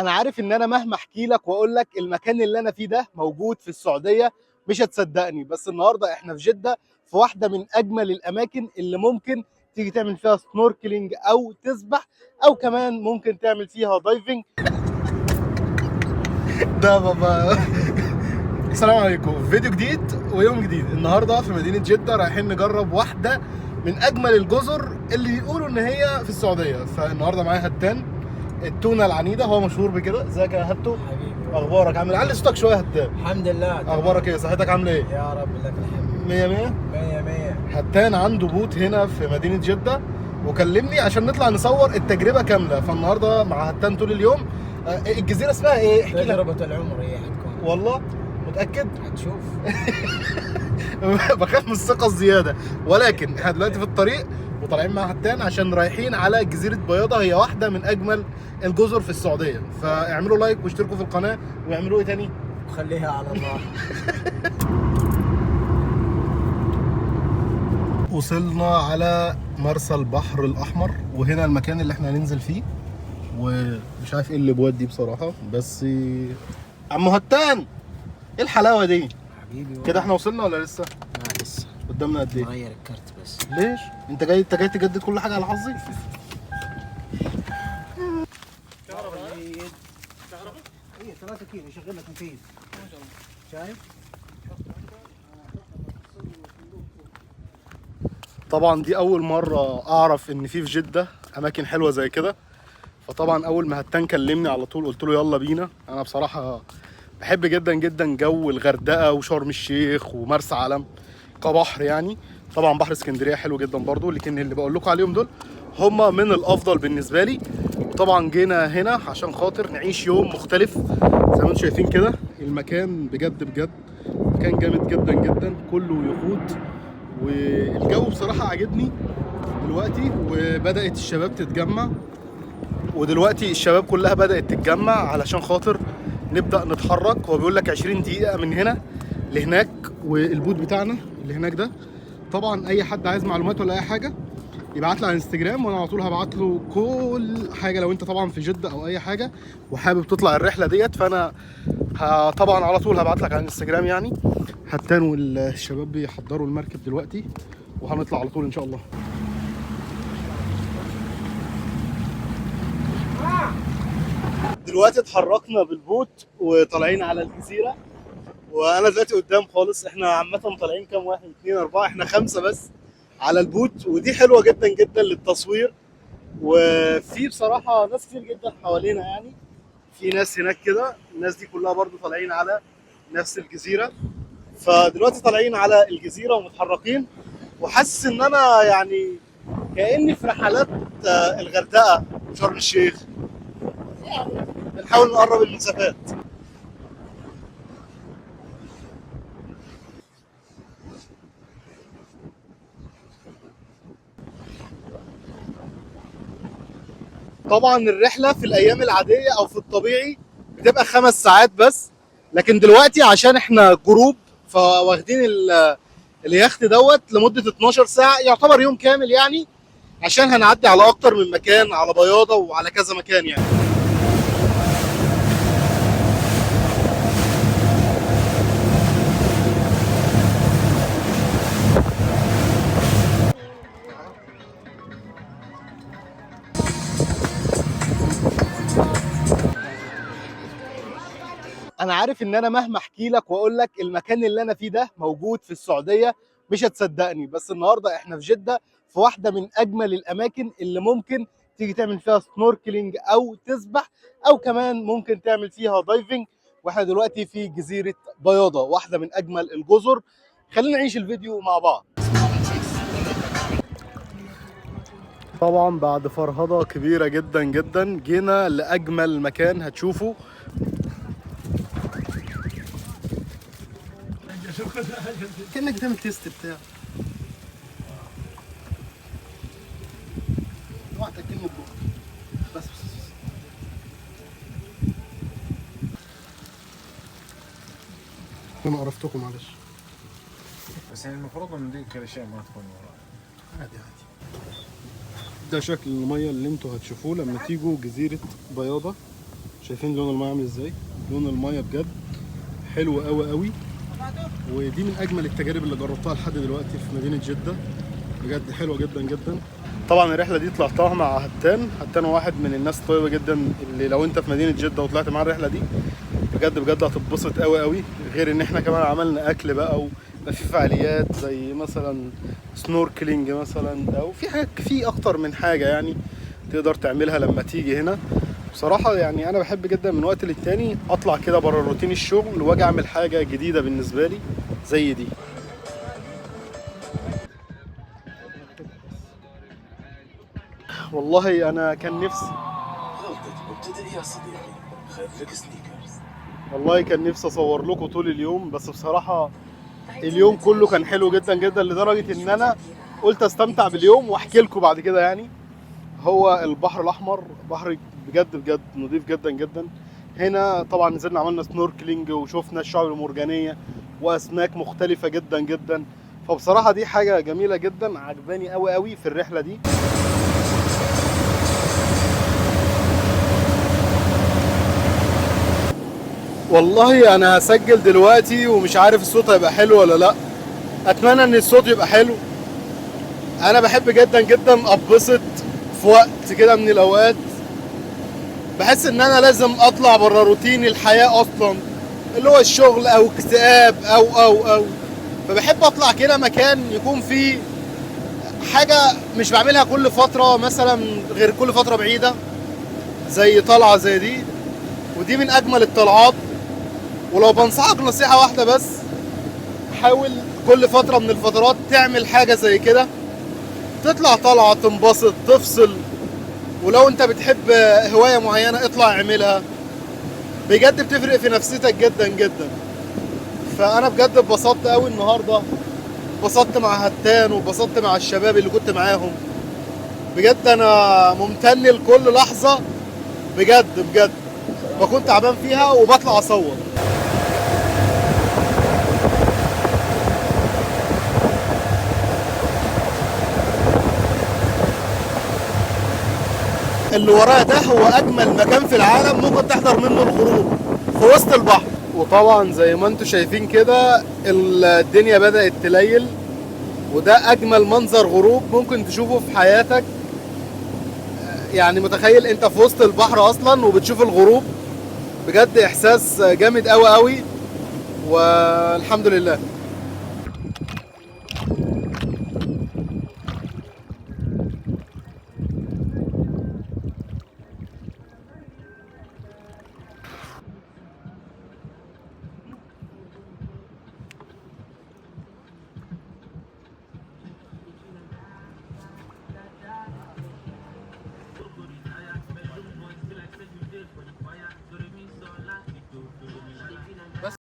انا عارف ان انا مهما احكي لك واقول لك المكان اللي انا فيه ده موجود في السعوديه مش هتصدقني، بس النهارده احنا في جده في واحده من اجمل الاماكن اللي ممكن تيجي تعمل فيها سنوركلينج او تسبح او كمان ممكن تعمل فيها دايفنج. ده بابا. السلام عليكم، فيديو جديد ويوم جديد. النهارده في مدينه جده رايحين نجرب واحده من اجمل الجزر اللي يقولوا ان هي في السعوديه. فالنهارده معايا هتان التونه العنيده، هو مشهور بكده. ازيك يا هتو؟ حبيبي، اخبارك عامل ايه؟ علي صوتك شويه يا هتان. الحمد لله. اخبارك ايه؟ صحتك عامله ايه؟ يا رب لك الحمد. مية مية. مية مية. هتان عنده بوت هنا في مدينه جده وكلمني عشان نطلع نصور التجربه كامله. فالنهارده مع هتان طول اليوم. الجزيره اسمها ايه؟ احكي لك. تجربة العمر هي حتكون. والله متاكد؟ هتشوف. بخاف من الثقه الزياده، ولكن احنا دلوقتي في الطريق وطالعين مع هتان عشان رايحين على جزيره بياضه، هي واحده من اجمل الجزر في السعوديه. فاعملوا لايك واشتركوا في القناه واعملوا ايه تاني؟ وخليها على الله. وصلنا على مرسى البحر الاحمر، وهنا المكان اللي احنا هننزل فيه. ومش عارف ايه اللي بودي بصراحه، بس عم هتان ايه الحلاوه دي؟ حبيبي كده احنا وصلنا ولا لسه؟ لا لسه. قدامنا قد ايه؟ غير الكرت بس. ليش؟ انت جاي تجدد كل حاجه على حظي؟ كهرباء. ايه 3 كيلو يشغل لك مفيد. ما شاء الله. شايف؟ طبعا دي اول مره اعرف ان في جده اماكن حلوه زي كده. فطبعا اول ما هتان كلمني على طول قلت له يلا بينا. انا بصراحه بحب جدا جدا جو الغردقه وشرم الشيخ ومرسى علم كبحر يعني. طبعا بحر اسكندريه حلو جدا برضو، لكن اللي بقول لكم عليهم دول هما من الافضل بالنسبه لي. وطبعا جينا هنا عشان خاطر نعيش يوم مختلف. زي ما انتم شايفين كده المكان بجد بجد مكان جامد جدا جدا، كله يخوت. والجو بصراحه عاجبني دلوقتي، وبدات الشباب تتجمع. ودلوقتي الشباب كلها بدات تتجمع علشان خاطر نبدا نتحرك. هو بيقول لك 20 دقيقه من هنا لهناك، والبوت بتاعنا اللي هناك ده. طبعا اي حد عايز معلومات ولا اي حاجه يبعت لي على انستجرام، وانا على طول هبعت له كل حاجه. لو انت طبعا في جده او اي حاجه وحابب تطلع الرحله ديت، فانا طبعا على طول هبعت لك على الانستجرام يعني. هتان والشباب بيحضروا المركب دلوقتي وهنطلع على طول ان شاء الله. دلوقتي اتحركنا بالبوت وطالعين على الجزيره، وانا دلوقتي قدام خالص. احنا عامه طالعين كام واحد؟ 2 4، احنا 5 بس على البوت. ودي حلوه جدا جدا للتصوير. وفي بصراحه ناس كتير جدا حوالينا يعني. في ناس هناك كده، الناس دي كلها برضو طالعين على نفس الجزيره. فدلوقتي طالعين على الجزيره ومتحركين، وحاسس ان انا يعني كاني في رحلات الغردقه وشرم الشيخ. يعني بنحاول نقرب المسافات. طبعا الرحله في الايام العاديه او في الطبيعي بتبقى 5 ساعات بس، لكن دلوقتي عشان احنا جروب فواخدين اليخت دوت لمده 12 ساعه، يعتبر يوم كامل يعني، عشان هنعدي على اكتر من مكان، على بياضه وعلى كذا مكان يعني. انا عارف ان انا مهما احكي لك واقول لك المكان اللي انا فيه ده موجود في السعوديه مش هتصدقني، بس النهارده احنا في جده في واحده من اجمل الاماكن اللي ممكن تيجي تعمل فيها سنوركلينج او تسبح او كمان ممكن تعمل فيها دايفنج. واحنا دلوقتي في جزيره بياضه، واحده من اجمل الجزر. خلينا نعيش الفيديو مع بعض. طبعا بعد فرهضه كبيره جدا جدا جينا لاجمل مكان هتشوفه. كأنك بتعمل تيست بتاع اوعى تاكلني ببقك. بس انا قرفتكم معلش. بس يعني المفروض ان ديك الاشياء ما تكون وراي. عادي عادي. ده شكل الميه اللي انتوا هتشوفوه لما تيجوا جزيره بياضه. شايفين لون الميه عامل ازاي؟ لون الميه بجد حلو قوي قوي، ودي من اجمل التجارب اللي جربتها لحد دلوقتي في مدينه جده، بجد حلوه جدا جدا. طبعا الرحله دي طلعتها مع هتان واحد من الناس الطيبه جدا، اللي لو انت في مدينه جده وطلعت معاه الرحله دي بجد بجد هتتبسط قوي قوي. غير ان احنا كمان عملنا اكل بقى، وفي فعاليات زي مثلا سنوركلينج مثلا، او في حاجات، في اكتر من حاجه يعني تقدر تعملها لما تيجي هنا. بصراحه يعني انا بحب جدا من وقت للتاني اطلع كده بره روتين الشغل واجي اعمل حاجه جديده بالنسبه لي زي دي. والله انا كان نفسي، غلطة مبتدئ يا صديقي، خذ لك سنيكرز. والله كان نفسي اصور لكم طول اليوم، بس بصراحه اليوم كله كان حلو جدا جدا لدرجه ان انا قلت استمتع باليوم واحكي لكم بعد كده. يعني هو البحر الاحمر بحر بجد بجد نظيف جدا جدا. هنا طبعا نزلنا عملنا سنوركلينج وشوفنا الشعب المرجانيه واسماك مختلفه جدا جدا، فبصراحه دي حاجه جميله جدا عجباني قوي قوي في الرحله دي. والله انا هسجل دلوقتي ومش عارف الصوت هيبقى حلو ولا لا، اتمنى ان الصوت يبقى حلو. انا بحب جدا جدا اتبسط في وقت كده من الاوقات، بحس ان انا لازم اطلع بره روتين الحياه اصلا اللي هو الشغل او اكتئاب او فبحب اطلع كده مكان يكون فيه حاجه مش بعملها كل فتره، مثلا غير كل فتره بعيده، زي طلعه زي دي، ودي من اجمل الطلعات. ولو بنصحك نصيحه واحده بس، حاول كل فتره من الفترات تعمل حاجه زي كده، تطلع طلعه تنبسط تفصل. ولو انت بتحب هوايه معينه اطلع اعملها، بجد بتفرق في نفسيتك جدا جدا. فانا بجد اتبسطت قوي النهارده، اتبسطت مع هتان واتبسطت مع الشباب اللي كنت معاهم، بجد انا ممتن لكل لحظه بجد بجد بكون تعبان فيها وبطلع اصور. اللي ورايا ده هو اجمل مكان في العالم ممكن تحضر منه الغروب في وسط البحر. وطبعا زي ما انتم شايفين كده الدنيا بدأت تليل، وده اجمل منظر غروب ممكن تشوفه في حياتك. يعني متخيل انت في وسط البحر اصلا وبتشوف الغروب، بجد احساس جامد قوي قوي، والحمد لله.